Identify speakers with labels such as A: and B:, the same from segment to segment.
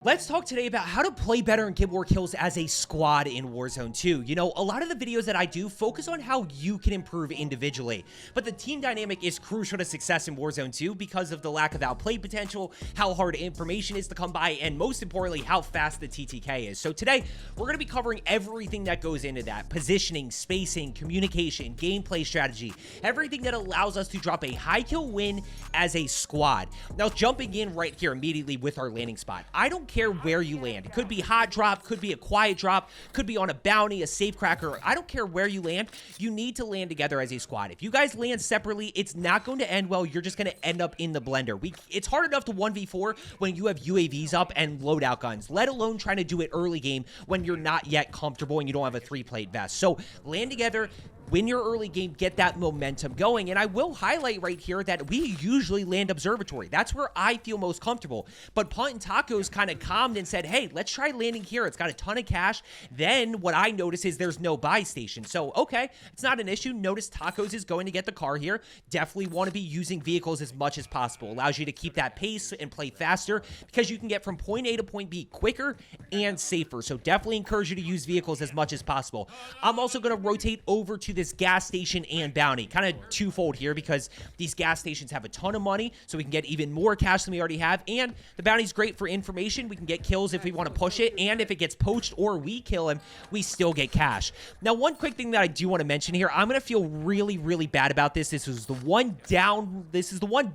A: Let's talk today about how to play better and get more kills as a squad in Warzone 2. You know, a lot of the videos that I do focus on how you can improve individually, but the team dynamic is crucial to success in Warzone 2 because of the lack of outplay potential, how hard information is to come by, and most importantly, how fast the TTK is. So today, we're going to be covering everything that goes into that. Positioning, spacing, communication, gameplay strategy, everything that allows us to drop a high kill win as a squad. Now, jumping in right here immediately with our landing spot. I don't care where you land. It could be hot drop, could be a quiet drop, could be on a bounty, a safe cracker. I don't care where you land. You need to land together as a squad. If you guys land separately, it's not going to end well. You're just going to end up in the blender. It's hard enough to 1v4 when you have UAVs up and loadout guns, let alone trying to do it early game when you're not yet comfortable and you don't have a 3-plate vest. So land together, win your early game, get that momentum going. And I will highlight right here that we usually land observatory. That's where I feel most comfortable. But Punt and Tacos kind of calmed and said, hey, let's try landing here. It's got a ton of cash. Then what I notice is there's no buy station. So, okay, it's not an issue. Notice Tacos is going to get the car here. Definitely want to be using vehicles as much as possible. Allows you to keep that pace and play faster because you can get from point A to point B quicker and safer. So definitely encourage you to use vehicles as much as possible. I'm also going to rotate over to this gas station and bounty, kind of twofold here because these gas stations have a ton of money, so we can get even more cash than we already have, and the bounty's great for information. We can get kills if we want to push it, and if it gets poached or we kill him, we still get cash. Now, one quick thing that I do want to mention here, I'm going to feel really bad about this. This is the one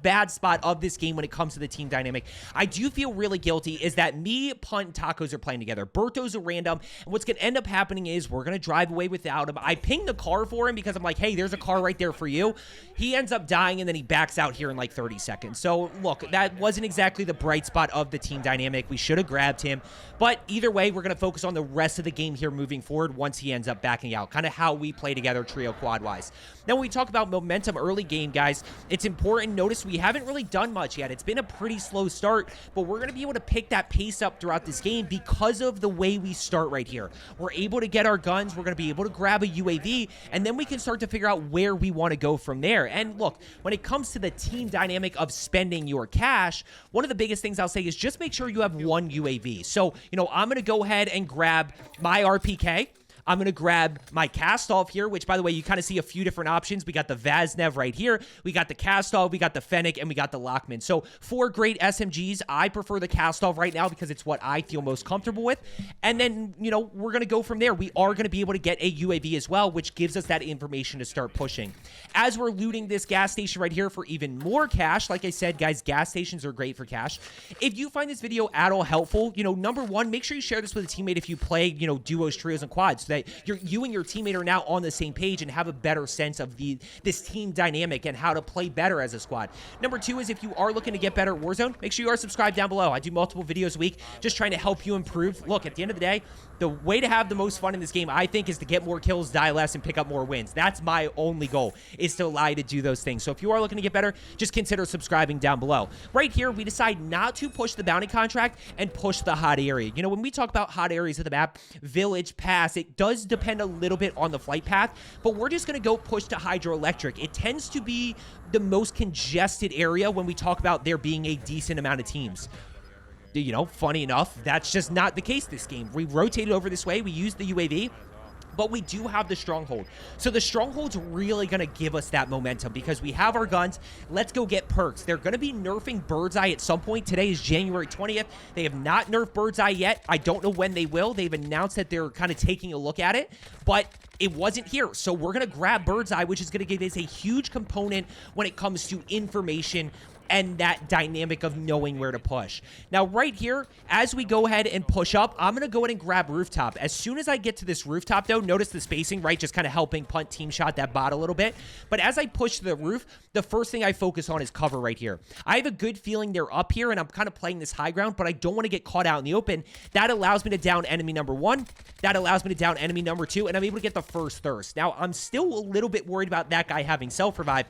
A: bad spot of this game when it comes to the team dynamic. I do feel really guilty is that me, Punt, and Tacos are playing together. Berto's a random, and what's going to end up happening is we're going to drive away without him. I ping the car for him because I'm like, hey, there's a car right there for you. He ends up dying, and then he backs out here in like 30 seconds. So, look, that wasn't exactly the bright spot of the team dynamic. We should have grabbed him. But either way, we're going to focus on the rest of the game here moving forward once he ends up backing out. Kind of how we play together trio quad-wise. Now, when we talk about momentum early game, guys, it's important. Notice we haven't really done much yet. It's been a pretty slow start, but we're going to be able to pick that pace up throughout this game because of the way we start right here. We're able to get our guns. We're going to be able to grab a UAV, and then we can start to figure out where we want to go from there. And look, when it comes to the team dynamic of spending your cash, one of the biggest things I'll say is just make sure you have one UAV. So, you know, I'm going to go ahead and grab my RPK. I'm going to grab my cast-off here, which, by the way, you kind of see a few different options. We got the Vaznev right here. We got the cast-off, we got the Fennec, and we got the Lockman. So, 4 great SMGs. I prefer the cast-off right now because it's what I feel most comfortable with. And then, you know, we're going to go from there. We are going to be able to get a UAV as well, which gives us that information to start pushing. As we're looting this gas station right here for even more cash, like I said, guys, gas stations are great for cash. If you find this video at all helpful, you know, number one, make sure you share this with a teammate if you play, you know, duos, trios, and quads, so that you and your teammate are now on the same page and have a better sense of this team dynamic and how to play better as a squad. Number two is if you are looking to get better at Warzone, make sure you are subscribed down below. I do multiple videos a week just trying to help you improve. Look, at the end of the day, the way to have the most fun in this game, I think, is to get more kills, die less, and pick up more wins. That's my only goal, is to allow you to do those things. So if you are looking to get better, just consider subscribing down below. Right here, we decide not to push the bounty contract and push the hot area. You know, when we talk about hot areas of the map, village, pass, it does depend a little bit on the flight path, but we're just going to go push to hydroelectric. It tends to be the most congested area when we talk about there being a decent amount of teams. You know, funny enough, that's just not the case this game. We rotated over this way. We used the UAV. But we do have the Stronghold. So the Stronghold's really going to give us that momentum because we have our guns. Let's go get perks. They're going to be nerfing Bird's Eye at some point. Today is January 20th. They have not nerfed Bird's Eye yet. I don't know when they will. They've announced that they're kind of taking a look at it, but it wasn't here. So we're going to grab Bird's Eye, which is going to give us a huge component when it comes to information and that dynamic of knowing where to push. Now, right here, as we go ahead and push up, I'm going to go ahead and grab rooftop. As soon as I get to this rooftop, though, notice the spacing, right? Just kind of helping Punt team shot that bot a little bit. But as I push to the roof, the first thing I focus on is cover right here. I have a good feeling they're up here, and I'm kind of playing this high ground, but I don't want to get caught out in the open. That allows me to down enemy number 1. That allows me to down enemy number 2, and I'm able to get the first thirst. Now, I'm still a little bit worried about that guy having self-revive.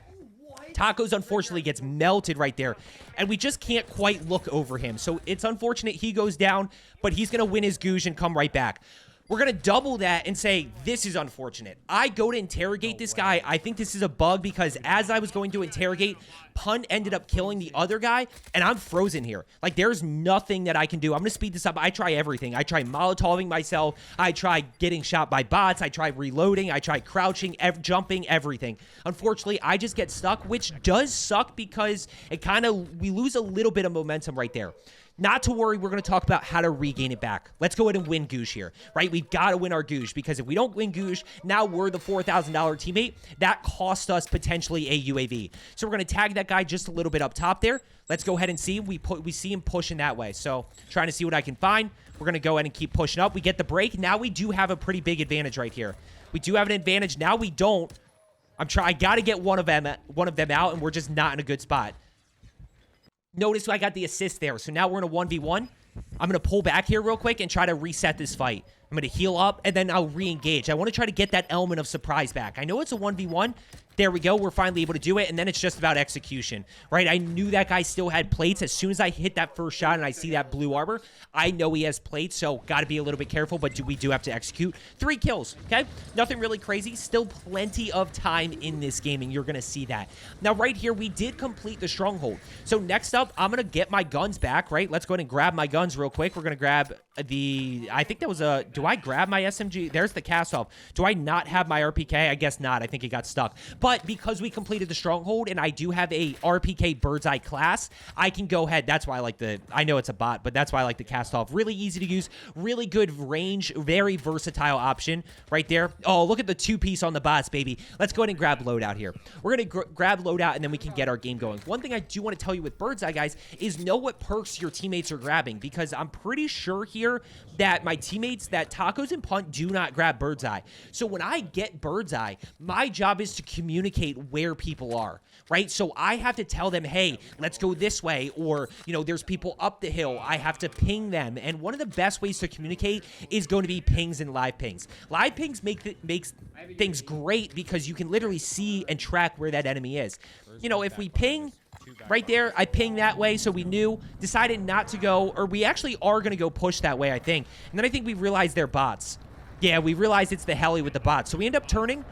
A: Tacos, unfortunately, gets melted right there, and we just can't quite look over him. So it's unfortunate he goes down, but he's going to win his googe and come right back. We're going to double that and say, this is unfortunate. I go to interrogate this guy. I think this is a bug because as I was going to interrogate, Punt ended up killing the other guy, and I'm frozen here. Like, there's nothing that I can do. I'm going to speed this up. I try everything. I try Molotoving myself. I try getting shot by bots. I try reloading. I try crouching, jumping, everything. Unfortunately, I just get stuck, which does suck because it we lose a little bit of momentum right there. Not to worry, we're going to talk about how to regain it back. Let's go ahead and win Goosh here, right? We've got to win our Goosh because if we don't win Goosh, now we're the $4,000 teammate. That cost us potentially a UAV. So we're going to tag that guy just a little bit up top there. Let's go ahead and see. We see him pushing that way. So trying to see what I can find. We're going to go ahead and keep pushing up. We get the break. Now we do have a pretty big advantage right here. We do have an advantage. Now we don't. I got to get one of them out, and we're just not in a good spot. Notice I got the assist there. So now we're in a 1v1. I'm going to pull back here real quick and try to reset this fight. I'm going to heal up, and then I'll re-engage. I want to try to get that element of surprise back. I know it's a 1v1. There we go. We're finally able to do it, and then it's just about execution, right? I knew that guy still had plates. As soon as I hit that first shot and I see that blue armor, I know he has plates, so got to be a little bit careful, but we do have to execute. 3 kills, okay? Nothing really crazy. Still plenty of time in this game, and you're going to see that. Now, right here, we did complete the Stronghold. So next up, I'm going to get my guns back, right? Let's go ahead and grab my guns real quick. We're going to grab I think that was do I grab my SMG? There's the cast off. Do I not have my RPK? I guess not. I think it got stuck. But because we completed the Stronghold and I do have a RPK Bird's Eye class, I can go ahead. That's why I like I know it's a bot, but that's why I like the cast off. Really easy to use, really good range, very versatile option right there. Oh, look at the 2-piece on the bots, baby. Let's go ahead and grab loadout here. We're going to grab loadout and then we can get our game going. One thing I do want to tell you with Bird's Eye, guys, is know what perks your teammates are grabbing because I'm pretty sure here that my teammates, that Tacos and Punt do not grab Bird's Eye. So when I get Bird's Eye, my job is to communicate where people are, right? So I have to tell them, hey, let's go this way, or, you know, there's people up the hill. I have to ping them. And one of the best ways to communicate is going to be pings and live pings. Live pings makes things great because you can literally see and track where that enemy is. You know, if we ping right there, I pinged that way, so we knew, decided not to go, or we actually are going to go push that way, I think. And then I think we realized they're bots. Yeah, we realized it's the heli with the bots. So we end up turning,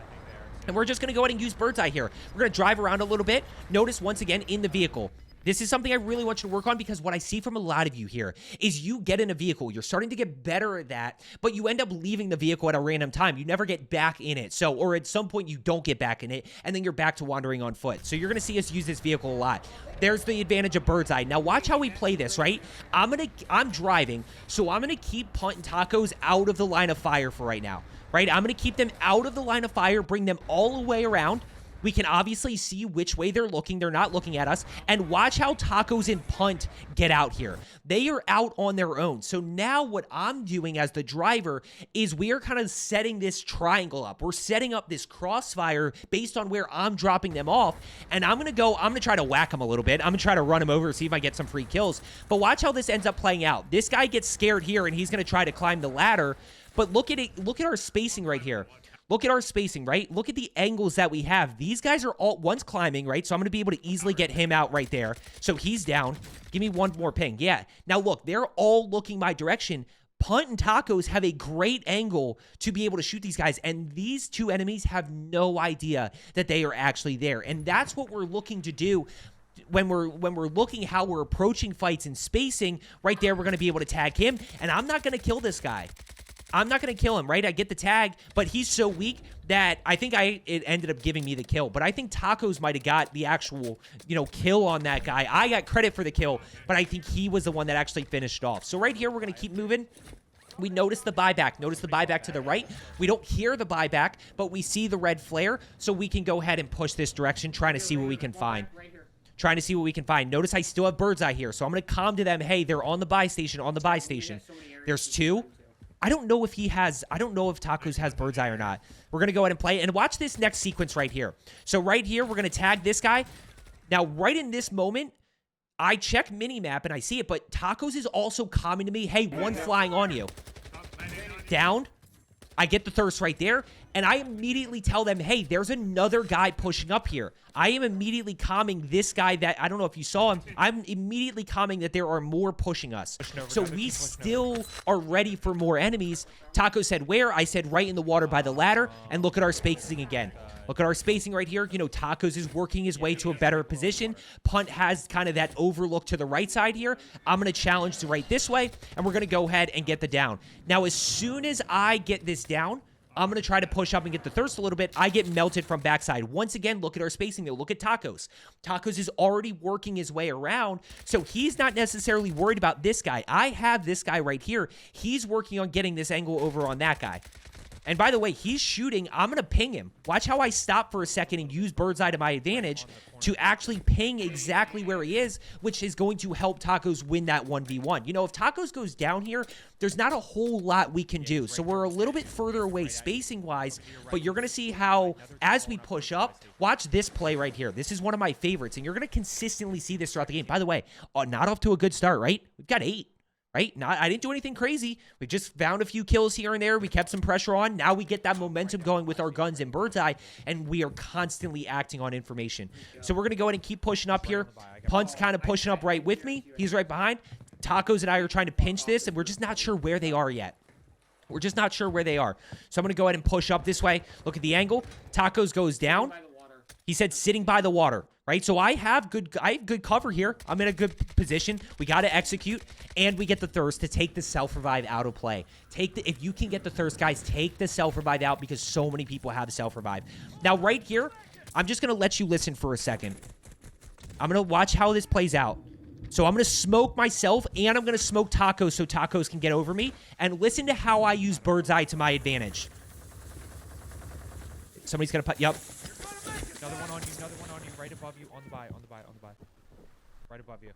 A: and we're just going to go ahead and use Bird's Eye here. We're going to drive around a little bit. Notice, once again, in the vehicle. This is something I really want you to work on because what I see from a lot of you here is you get in a vehicle. You're starting to get better at that, but you end up leaving the vehicle at a random time. You never get back in it. So, or at some point you don't get back in it, and then you're back to wandering on foot. So you're going to see us use this vehicle a lot. There's the advantage of Bird's Eye. Now watch how we play this, right? I'm driving, so I'm going to keep Punt and Tacos out of the line of fire for right now, right? I'm going to keep them out of the line of fire, bring them all the way around. We can obviously see which way they're looking. They're not looking at us. And watch how Tacos and Punt get out here. They are out on their own. So now what I'm doing as the driver is we are kind of setting this triangle up. We're setting up this crossfire based on where I'm dropping them off. And I'm going to try to whack them a little bit. I'm going to try to run them over, see if I get some free kills. But watch how this ends up playing out. This guy gets scared here, and he's going to try to climb the ladder. But look at it. Look at our spacing right here. Look at our spacing, right? Look at the angles that we have. These guys are all one's climbing, right? So I'm going to be able to easily get him out right there. So he's down. Give me one more ping. Yeah. Now look, they're all looking my direction. Punt and Tacos have a great angle to be able to shoot these guys, and these two enemies have no idea that they are actually there. And that's what we're looking to do. When we're looking how we're approaching fights and spacing, right there, we're going to be able to tag him. And I'm not going to kill this guy. I'm not going to kill him, right? I get the tag, but he's so weak that I think it ended up giving me the kill. But I think Tacos might have got the actual, kill on that guy. I got credit for the kill, but I think he was the one that actually finished off. So right here, we're going to keep moving. We notice the buyback. Notice the buyback to the right. We don't hear the buyback, but we see the red flare, so we can go ahead and push this direction, trying to see what we can find. Trying to see what we can find. Notice I still have Bird's Eye here, so I'm going to calm to them. Hey, they're on the buy station, There's 2. I don't know if Tacos has Bird's Eye or not. We're going to go ahead and play it. And watch this next sequence right here. So right here, we're going to tag this guy. Now, right in this moment, I check minimap and I see it, but Tacos is also coming to me. Hey, one flying on you. Down. I get the thirst right there. And I immediately tell them, hey, there's another guy pushing up here. I am immediately calming this guy that, I don't know if you saw him, I'm immediately calming that there are more pushing us. So we still are ready for more enemies. Taco said where? I said right in the water by the ladder. And look at our spacing again. Look at our spacing right here. You know, Tacos is working his way to a better position. Punt has kind of that overlook to the right side here. I'm going to challenge to right this way, and we're going to go ahead and get the down. Now, as soon as I get this down, I'm going to try to push up and get the thirst a little bit. I get melted from backside. Once again, look at our spacing there. Look at Tacos. Tacos is already working his way around, so he's not necessarily worried about this guy. I have this guy right here. He's working on getting this angle over on that guy. And by the way, he's shooting. I'm going to ping him. Watch how I stop for a second and use bird's eye to my advantage to actually ping exactly where he is, which is going to help Tacos win that 1v1. You know, if Tacos goes down here, there's not a whole lot we can do. So we're a little bit further away spacing-wise, but you're going to see how, as we push up, watch this play right here. This is one of my favorites, and you're going to consistently see this throughout the game. By the way, not off to a good start, right? We've got 8. Right? I didn't do anything crazy. We just found a few kills here and there. We kept some pressure on. Now we get that momentum going with our guns and bird's eye, and we are constantly acting on information. So we're going to go ahead and keep pushing up here. Punt's kind of pushing up right with me. He's right behind. Tacos and I are trying to pinch this, and we're just not sure where they are yet. We're just not sure where they are. So I'm going to go ahead and push up this way. Look at the angle. Tacos goes down. He said sitting by the water. Right, so I have good cover here. I'm in a good position. We got to execute, and we get the thirst to take the self-revive out of play. If you can get the thirst, guys, take the self-revive out because so many people have self-revive. Now, right here, I'm just going to let you listen for a second. I'm going to watch how this plays out. So I'm going to smoke myself, and I'm going to smoke Tacos so Tacos can get over me, and listen to how I use bird's eye to my advantage. Somebody's going to put, yep.
B: Another one on you, right above you, on the buy. Right above you.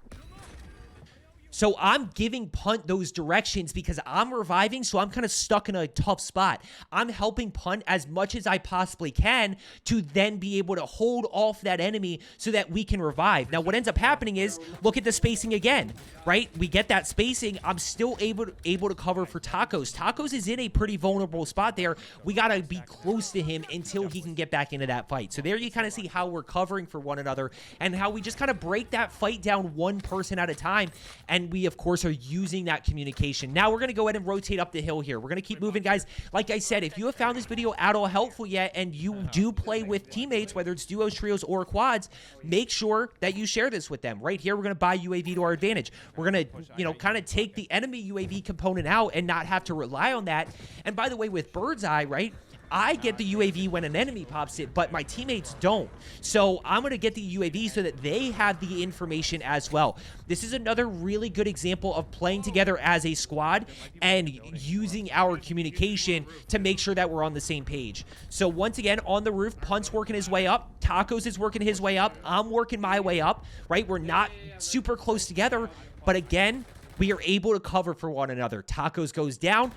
A: So I'm giving Punt those directions because I'm reviving, so I'm kind of stuck in a tough spot. I'm helping Punt as much as I possibly can to then be able to hold off that enemy so that we can revive. Now, what ends up happening is, look at the spacing again, right? We get that spacing. I'm still able to cover for Tacos. Tacos is in a pretty vulnerable spot there. We got to be close to him until he can get back into that fight. So there you kind of see how we're covering for one another and how we just kind of break that fight down one person at a time. And we, of course, are using that communication. Now we're going to go ahead and rotate up the hill here. We're going to keep moving, guys. Like I said, if you have found this video at all helpful yet and you do play with teammates, whether it's duos, trios, or quads, make sure that you share this with them. Right here, we're going to buy UAV to our advantage. We're going to, you know, kind of take the enemy UAV component out and not have to rely on that. And by the way, with bird's eye, right, I get the UAV when an enemy pops it, but my teammates don't. So I'm going to get the UAV so that they have the information as well. This is another really good example of playing together as a squad and using our communication to make sure that we're on the same page. So once again, on the roof, Punt's working his way up. Tacos is working his way up. I'm working my way up, right? We're not super close together, but again, we are able to cover for one another. Tacos goes down.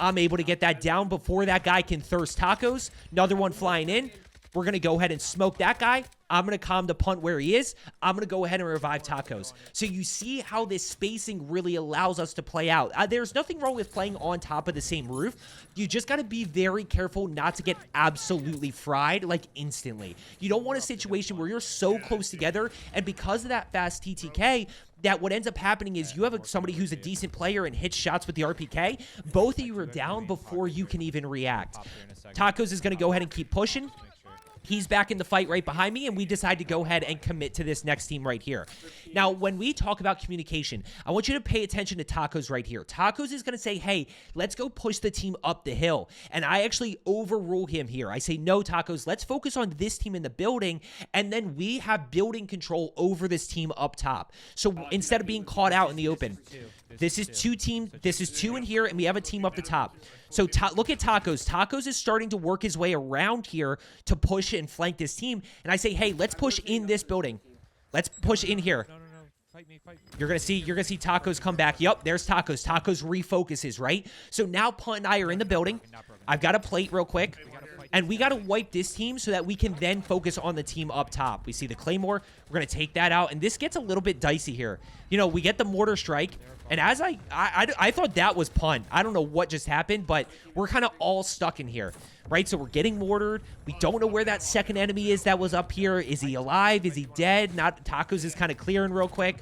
A: I'm able to get that down before that guy can thirst Tacos. Another one flying in. We're going to go ahead and smoke that guy. I'm going to calm the Punt where he is. I'm going to go ahead and revive Tacos. So you see how this spacing really allows us to play out. There's nothing wrong with playing on top of the same roof. You just got to be very careful not to get absolutely fried, like instantly. You don't want a situation where you're so close together, and because of that fast TTK, that what ends up happening is you have somebody who's a decent player and hits shots with the RPK. Both of you are down before you can even react. Tacos is going to go ahead and keep pushing. He's back in the fight right behind me, and we decide to go ahead and commit to this next team right here. Now, when we talk about communication, I want you to pay attention to Tacos right here. Tacos is going to say, hey, let's go push the team up the hill. And I actually overrule him here. I say, no, Tacos, let's focus on this team in the building, and then we have building control over this team up top. So instead of being caught out in the open, this is two in here, and we have a team up the top. So look at Tacos. Tacos is starting to work his way around here to push and flank this team. And I say, hey, let's push in this building. Let's push in here.
B: No. Fight me.
A: You're gonna see Tacos come back. Yup, there's Tacos. Tacos refocuses, right? So now Punt and I are in the building. I've got a plate real quick.
B: We gotta fight
A: And we got to wipe this team so that we can then focus on the team up top. We see the Claymore. We're going to take that out. And this gets a little bit dicey here. You know, we get the mortar strike. And as I thought that was punt. I don't know what just happened, but we're kind of all stuck in here, right? So we're getting mortared. We don't know where that second enemy is that was up here. Is he alive? Is he dead? Not Tacos is kind of clearing real quick.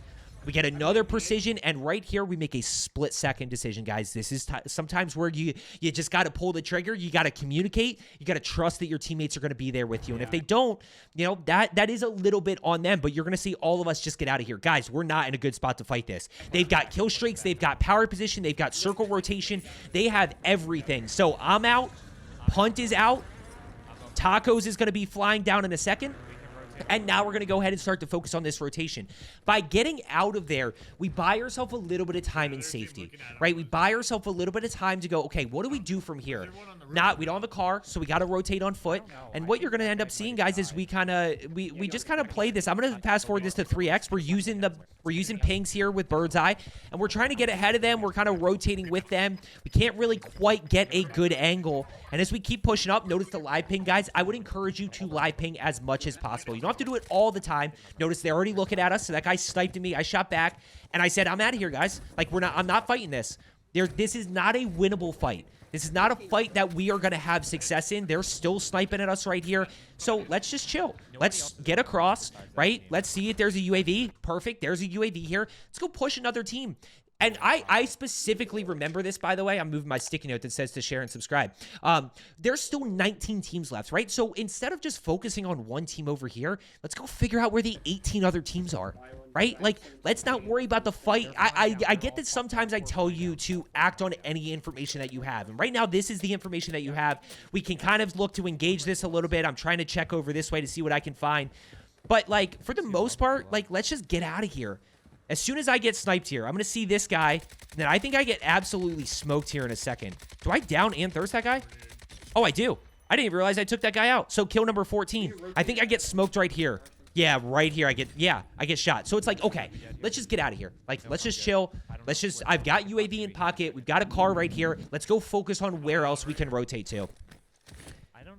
A: We get another precision, and right here we make a split-second decision, guys. This is sometimes where you just got to pull the trigger. You got to communicate. You got to trust that your teammates are going to be there with you. And if they don't, you know, that is a little bit on them, but you're going to see all of us just get out of here. Guys, we're not in a good spot to fight this. They've got kill streaks. They've got power position. They've got circle rotation. They have everything. So I'm out. Punt is out. Tacos is going to be flying down in a second. And now we're going to go ahead and start to focus on this rotation. By getting out of there, we buy ourselves a little bit of time and safety, right? We buy ourselves a little bit of time to go, okay, what do we do from here? We don't have a car, so we got to rotate on foot. And what you're going to end up seeing, guys, is we just kind of play this. I'm going to fast forward this to 3x. We're using pings here with Bird's Eye, and we're trying to get ahead of them. We're kind of rotating with them. We can't really quite get a good angle. And as we keep pushing up, notice the live ping, guys. I would encourage you to live ping as much as possible. You don't have to do it all the time. Notice they're already looking at us. So that guy sniped at me. I shot back, and I said, I'm out of here, guys. Like, I'm not fighting this. This is not a winnable fight. This is not a fight that we are going to have success in. They're still sniping at us right here. So let's just chill. Let's get across, right? Let's see if there's a UAV. Perfect. There's a UAV here. Let's go push another team. And I specifically remember this, by the way. I'm moving my sticky note that says to share and subscribe. There's still 19 teams left, right? So instead of just focusing on one team over here, let's go figure out where the 18 other teams are, right? Like, let's not worry about the fight. I get that sometimes I tell you to act on any information that you have. And right now, this is the information that you have. We can kind of look to engage this a little bit. I'm trying to check over this way to see what I can find. But, like, for the most part, like, let's just get out of here. As soon as I get sniped here, I'm going to see this guy. And then I think I get absolutely smoked here in a second. Do I down and thirst that guy? Oh, I do. I didn't even realize I took that guy out. So kill number 14. I think I get smoked right here. Yeah, right here. I get shot. So it's like, okay, let's just get out of here. Like, let's just chill. I've got UAV in pocket. We've got a car right here. Let's go focus on where else we can rotate to.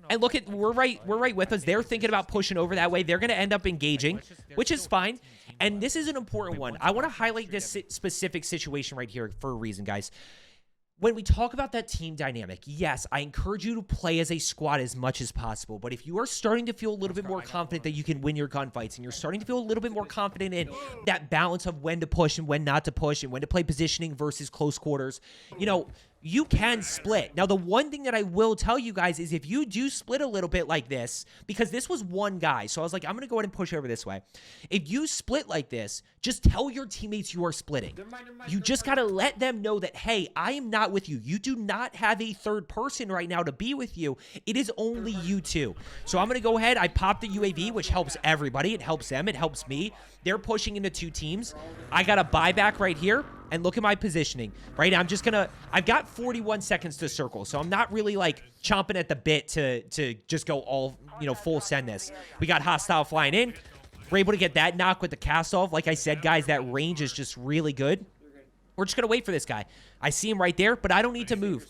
A: And look at, we're right with us. They're thinking about pushing over that way. They're going to end up engaging, which is fine. And this is an important one. I want to highlight this specific situation right here for a reason, guys. When we talk about that team dynamic, yes, I encourage you to play as a squad as much as possible. But if you are starting to feel a little bit more confident that you can win your gunfights, and you're starting to feel a little bit more confident in that balance of when to push and when not to push, and when to play positioning versus close quarters, you know, you can split. Now, the one thing that I will tell you guys is if you do split a little bit like this, because this was one guy, so I was like, I'm going to go ahead and push over this way. If you split like this, just tell your teammates you are splitting. You just got to let them know that, hey, I am not with you. You do not have a third person right now to be with you. It is only you two. So I'm going to go ahead. I popped the UAV, which helps everybody. It helps them. It helps me. They're pushing into two teams. I got a buyback right here. And look at my positioning, right? I've got 41 seconds to circle, so I'm not really, like, chomping at the bit to just go all, you know, full send this. We got hostile flying in. We're able to get that knock with the cast off. Like I said, guys, that range is just really good. We're just going to wait for this guy. I see him right there, but I don't need to move.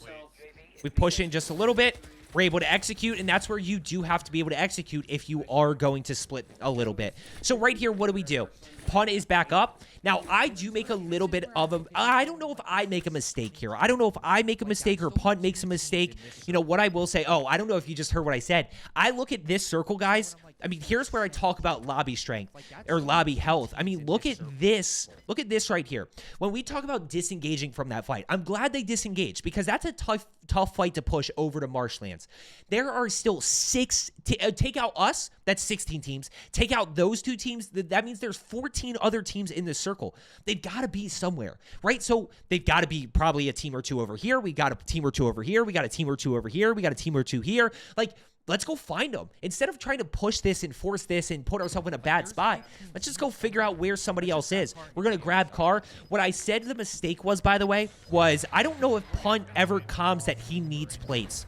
A: We push in just a little bit. We're able to execute, and that's where you do have to be able to execute if you are going to split a little bit. So right here, what do? Punt is back up. Now, I do make a little bit of a... I don't know if I make a mistake here. I don't know if I make a mistake or Punt makes a mistake. You know, what I will say... Oh, I don't know if you just heard what I said. I look at this circle, guys. I mean, here's where I talk about lobby strength or lobby health. I mean, look at this. Look at this right here. When we talk about disengaging from that fight, I'm glad they disengaged because that's a tough fight to push over to marshlands. There are still take out us, that's 16 teams. Take out those two teams, that means there's 14 other teams in this circle. They've got to be somewhere, right? So they've got to be probably a team or two over here. We got a team or two over here. We got a team or two over here. We got a team or two here. Like, let's go find them. Instead of trying to push this and force this and put ourselves in a bad spot, let's just go figure out where somebody else is. We're going to grab car. What I said the mistake was, by the way, was I don't know if Punt ever comms that he needs plates.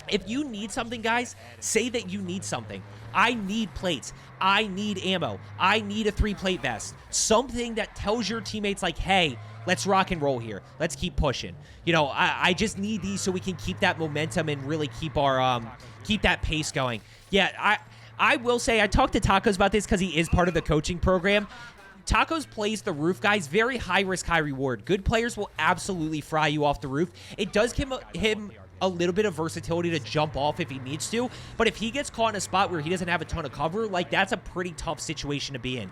A: If you need something, guys, say that you need something. I need plates. I need ammo. I need a 3-plate vest. Something that tells your teammates like, hey, let's rock and roll here. Let's keep pushing. You know, I just need these so we can keep that momentum and really keep our keep that pace going. Yeah, I will say I talked to Tacos about this because he is part of the coaching program. Tacos plays the roof, guys. Very high risk, high reward. Good players will absolutely fry you off the roof. It does give him a little bit of versatility to jump off if he needs to, but if he gets caught in a spot where he doesn't have a ton of cover, like, that's a pretty tough situation to be in.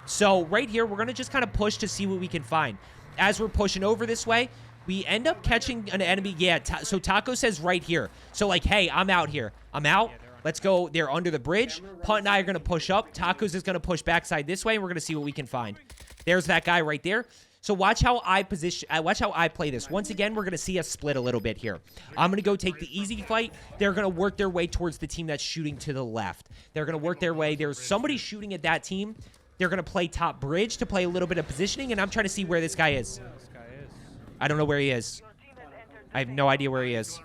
A: So right here, we're going to just kind of push to see what we can find. As we're pushing over this way, we end up catching an enemy. Yeah, so Taco says right here. So, like, hey, I'm out here. I'm out. Let's go. They're under the bridge. Punt and I are going to push up. Tacos is going to push backside this way, and we're going to see what we can find. There's that guy right there. So watch how I play this. Once again, we're going to see us split a little bit here. I'm going to go take the easy fight. They're going to work their way towards the team that's shooting to the left. They're going to work their way. There's somebody shooting at that team. They're going to play top bridge to play a little bit of positioning, and I'm trying to see where this guy is. I don't know where he is. I have no idea where he is.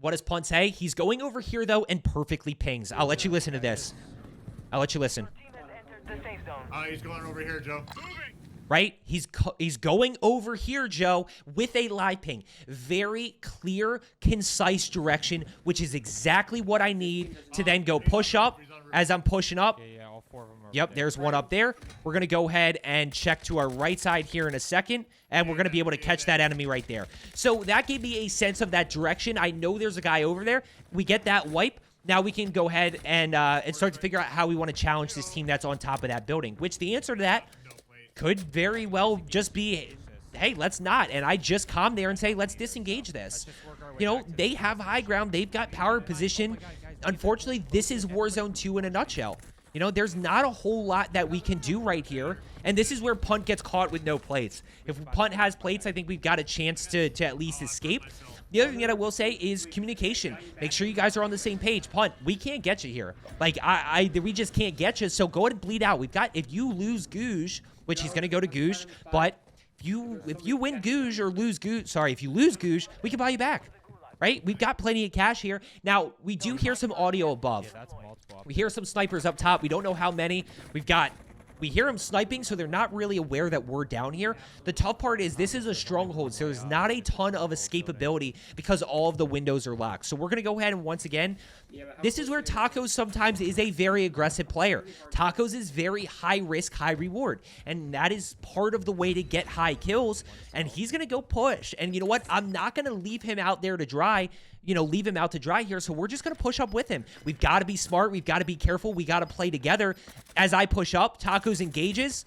A: What does Punt say? He's going over here, though, and perfectly pings. I'll let you listen to this. I'll let you listen.
C: He's going over here, Joe.
A: Right? He's going over here, Joe, with a live ping. Very clear, concise direction, which is exactly what I need to then go push up. As I'm pushing up.
B: Yeah, all 4 of them are
A: Yep, there's one up there. We're going to go ahead and check to our right side here in a second, and we're going to be able to catch that enemy right there. So that gave me a sense of that direction. I know there's a guy over there. We get that wipe. Now we can go ahead and start to figure out how we want to challenge this team that's on top of that building, which the answer to that could very well just be, hey, let's not. And I just calm there and say, let's disengage this. You know, they have high ground. They've got power position. Unfortunately, this is Warzone 2 in a nutshell. You know, there's not a whole lot that we can do right here. And this is where Punt gets caught with no plates. If Punt has plates, I think we've got a chance to at least escape. The other thing that I will say is communication. Make sure you guys are on the same page. Punt, we can't get you here. Like, we just can't get you. So go ahead and bleed out. We've got, if you lose Googe, which he's going to go to Googe, but if you win Googe or lose Googe, sorry, if you lose Googe, we can buy you back. Right? We've got plenty of cash here. Now, we do hear some audio above. We hear some snipers up top. We don't know how many. We hear them sniping, so they're not really aware that we're down here. The tough part is this is a stronghold, so there's not a ton of escapability because all of the windows are locked. So we're going to go ahead and once again, this is where Tacos sometimes is a very aggressive player. Tacos is very high risk, high reward, and that is part of the way to get high kills, and he's going to go push. And you know what? I'm not going to leave him out there to dry. You know, leave him out to dry here, so we're just going to push up with him. We've got to be smart. We've got to be careful. We got to play together. As I push up, Tacos engages.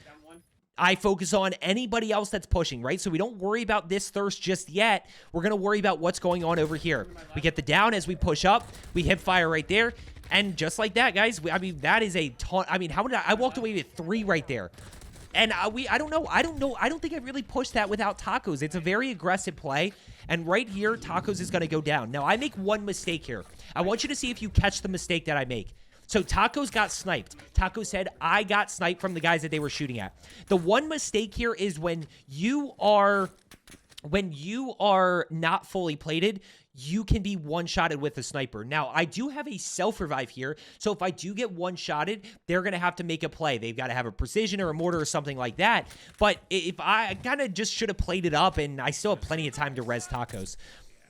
A: I focus on anybody else that's pushing, right? So we don't worry about this thirst just yet. We're going to worry about what's going on over here. We get the down as we push up. We hip fire right there. And just like that, guys, I mean, that is a ton. I mean, how many? I walked away with 3 right there. And I don't know. I don't think I really pushed that without Tacos. It's a very aggressive play. And right here, Tacos is going to go down. Now, I make one mistake here. I want you to see if you catch the mistake that I make. So Tacos got sniped. Tacos said, I got sniped from the guys that they were shooting at. The one mistake here is when you are not fully plated, you can be one-shotted with a sniper. Now, I do have a self-revive here, so if I do get one-shotted, they're going to have to make a play. They've got to have a precision or a mortar or something like that. But if I kind of just should have played it up, and I still have plenty of time to res Tacos.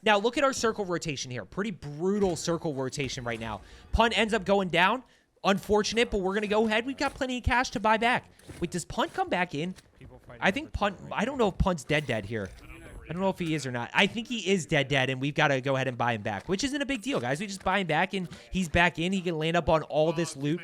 A: Now, look at our circle rotation here. Pretty brutal circle rotation right now. Punt ends up going down. Unfortunate, but we're going to go ahead. We've got plenty of cash to buy back. Wait, does Punt come back in? I think Punt... I don't know if Punt's dead here. I don't know if he is or not. I think he is dead, and we've got to go ahead and buy him back, which isn't a big deal, guys. We just buy him back, and he's back in. He can land up on all this loot.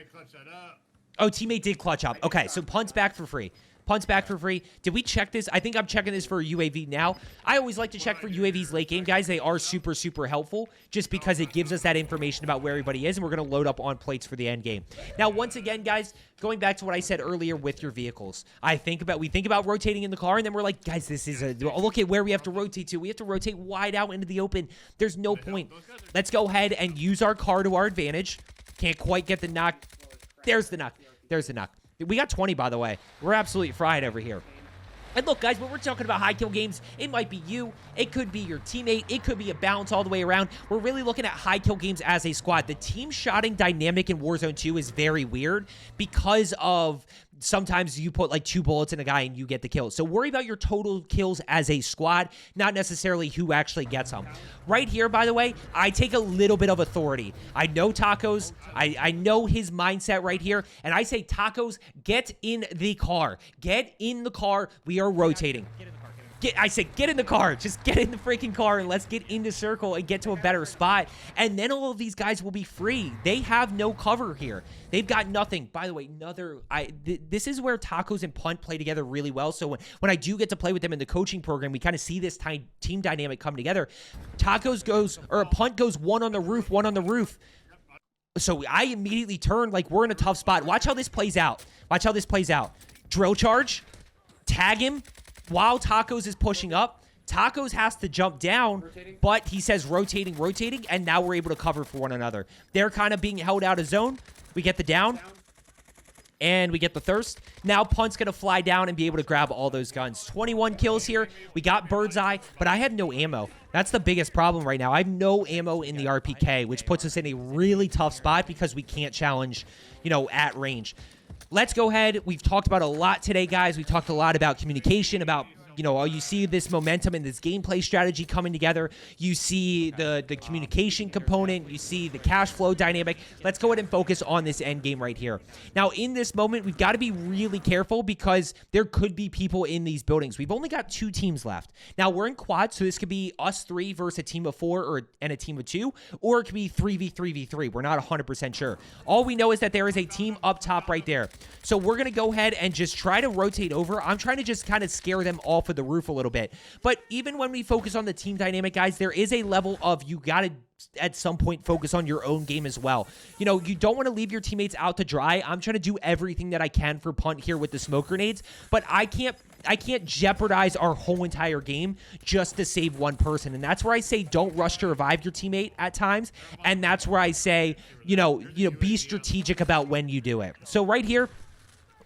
A: Oh, teammate did clutch up. Okay, so Punt's back for free. Punt's back for free. Did we check this? I think I'm checking this for a UAV now. I always like to check for UAVs late game, guys. They are super, super helpful just because it gives us that information about where everybody is, and we're going to load up on plates for the end game. Now, once again, guys, going back to what I said earlier with your vehicles, we think about rotating in the car, and then we're like, guys, this is look at where we have to rotate to. We have to rotate wide out into the open. There's no point. Let's go ahead and use our car to our advantage. Can't quite get the knock. There's the knock. There's the knock. We got 20, by the way. We're absolutely fried over here. And look, guys, when we're talking about high kill games, it might be you, it could be your teammate, it could be a balance all the way around. We're really looking at high kill games as a squad. The team shotting dynamic in Warzone 2 is very weird because of sometimes you put like 2 bullets in a guy and you get the kill. So worry about your total kills as a squad, not necessarily who actually gets them. Right here, by the way, I take a little bit of authority. I know Tacos. I know his mindset right here. And I say, Tacos, get in the car. Get in the car. We are rotating. I said, get in the car. Just get in the freaking car and let's get into circle and get to a better spot. And then all of these guys will be free. They have no cover here. They've got nothing. By the way, this is where Tacos and Punt play together really well. So when I do get to play with them in the coaching program, we kind of see this team dynamic come together. Punt goes one on the roof, one on the roof. So I immediately turn like we're in a tough spot. Watch how this plays out. Watch how this plays out. Drill charge. Tag him. While Tacos is pushing up, Tacos has to jump down, but he says rotating, and now we're able to cover for one another. They're kind of being held out of zone. We get the down, and we get the thirst. Now Punt's going to fly down and be able to grab all those guns. 21 kills here. We got Bird's Eye, but I have no ammo. That's the biggest problem right now. I have no ammo in the RPK, which puts us in a really tough spot because we can't challenge, at range. Let's go ahead. We've talked about a lot today, guys. We've talked a lot about communication, about, you see this momentum and this gameplay strategy coming together. You see the communication component. You see the cash flow dynamic. Let's go ahead and focus on this end game right here. Now, in this moment, we've got to be really careful because there could be people in these buildings. We've only got 2 teams left. Now, we're in quad, so this could be us 3 versus a team of 4 and a team of 2, or it could be 3v3v3. We're not 100% sure. All we know is that there is a team up top right there. So we're going to go ahead and just try to rotate over. I'm trying to just kind of scare them off of the roof a little bit. But even when we focus on the team dynamic, guys, there is a level of you got to at some point focus on your own game as well. You don't want to leave your teammates out to dry. I'm trying to do everything that I can for Punt here with the smoke grenades, but I can't jeopardize our whole entire game just to save one person. And that's where I say don't rush to revive your teammate at times. And that's where I say, be strategic about when you do it. So right here,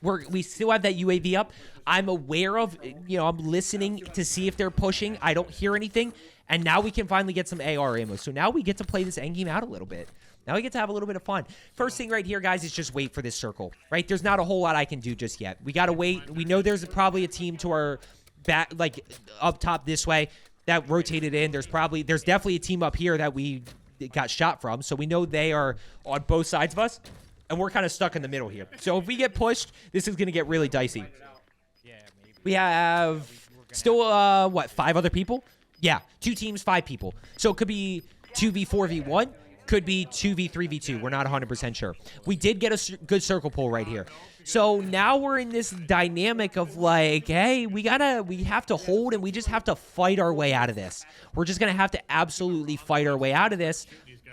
A: we still have that UAV up. I'm aware of, I'm listening to see if they're pushing. I don't hear anything. And now we can finally get some AR ammo. So now we get to play this endgame out a little bit. Now we get to have a little bit of fun. First thing right here, guys, is just wait for this circle, right? There's not a whole lot I can do just yet. We got to wait. We know there's probably a team to our back, like up top this way that rotated in. There's definitely a team up here that we got shot from. So we know they are on both sides of us. And we're kind of stuck in the middle here. So if we get pushed, this is going to get really dicey. We have still, 5 other people? Yeah, 2 teams, 5 people. So it could be 2v4v1, could be 2v3v2. We're not 100% sure. We did get a good circle pull right here. So now we're in this dynamic of like, hey, we have to hold and we just have to fight our way out of this. We're just going to have to absolutely fight our way out of this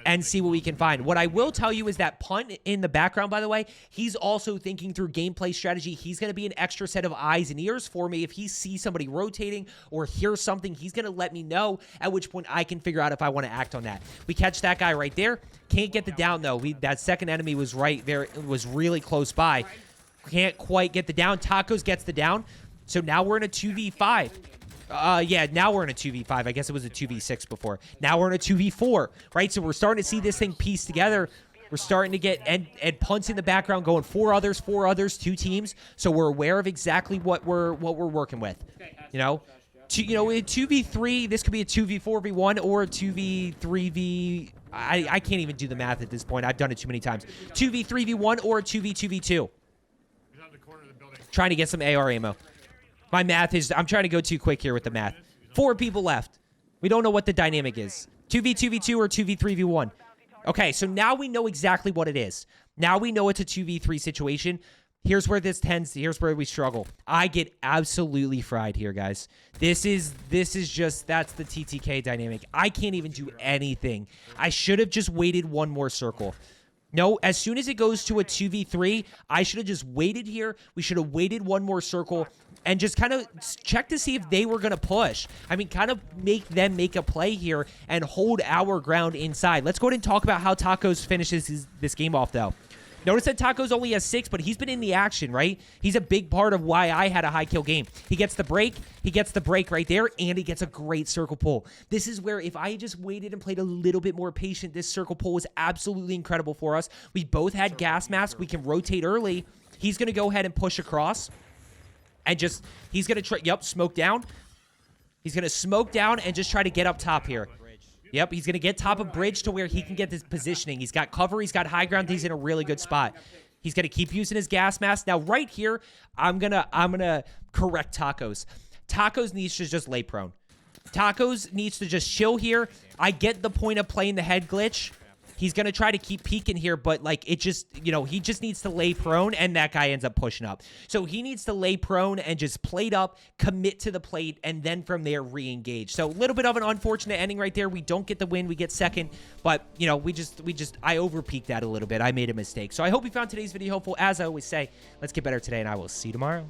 A: and see what we can find. What I will tell you is that Punt in the background, by the way, he's also thinking through gameplay strategy. He's going to be an extra set of eyes and ears for me. If he sees somebody rotating or hears something, he's going to let me know, at which point I can figure out if I want to act on that. We catch that guy right there. Can't get the down, though. That second enemy was right there. It was really close by. Can't quite get the down. Tacos gets the down. So now we're in a 2v5. Now we're in a 2v5. I guess it was a 2v6 before. Now we're in a 2v4, right? So we're starting to see this thing piece together. We're starting to get and Punts in the background going 4 others, 2 teams. So we're aware of exactly what we're working with. In 2v3, this could be a 2v4v1 or a 2v3v. I can't even do the math at this point. I've done it too many times. 2v3v1 or a 2v2v2. Trying to get some AR ammo. My math is, I'm trying to go too quick here with the math. 4 people left. We don't know what the dynamic is. 2v2v2 or 2v3v1. Okay, so now we know exactly what it is. Now we know it's a 2v3 situation. Here's where here's where we struggle. I get absolutely fried here, guys. This is just, that's the TTK dynamic. I can't even do anything. I should have just waited one more circle. No, as soon as it goes to a 2v3, I should have just waited here. We should have waited one more circle and just kind of check to see if they were going to push. I mean, kind of make them make a play here and hold our ground inside. Let's go ahead and talk about how Tacos finishes this game off, though. Notice that Taco's only has 6, but he's been in the action, right? He's a big part of why I had a high kill game. He gets the break. He gets the break right there, and he gets a great circle pull. This is where if I just waited and played a little bit more patient, this circle pull was absolutely incredible for us. We both had gas mask. We can rotate early. He's going to go ahead and push across. And just, he's going to try, yep, smoke down. He's going to smoke down and just try to get up top here. Yep, he's going to get top of bridge to where he can get this positioning. He's got cover. He's got high ground. He's in a really good spot. He's going to keep using his gas mask. Now, right here, I'm gonna correct Tacos. Tacos needs to just lay prone. Tacos needs to just chill here. I get the point of playing the head glitch. He's going to try to keep peeking here, but, like, it just, you know, he just needs to lay prone, and that guy ends up pushing up. So he needs to lay prone and just plate up, commit to the plate, and then from there re-engage. So a little bit of an unfortunate ending right there. We don't get the win. We get second, but, you know, I over-peaked that a little bit. I made a mistake. So I hope you found today's video helpful. As I always say, let's get better today, and I will see you tomorrow.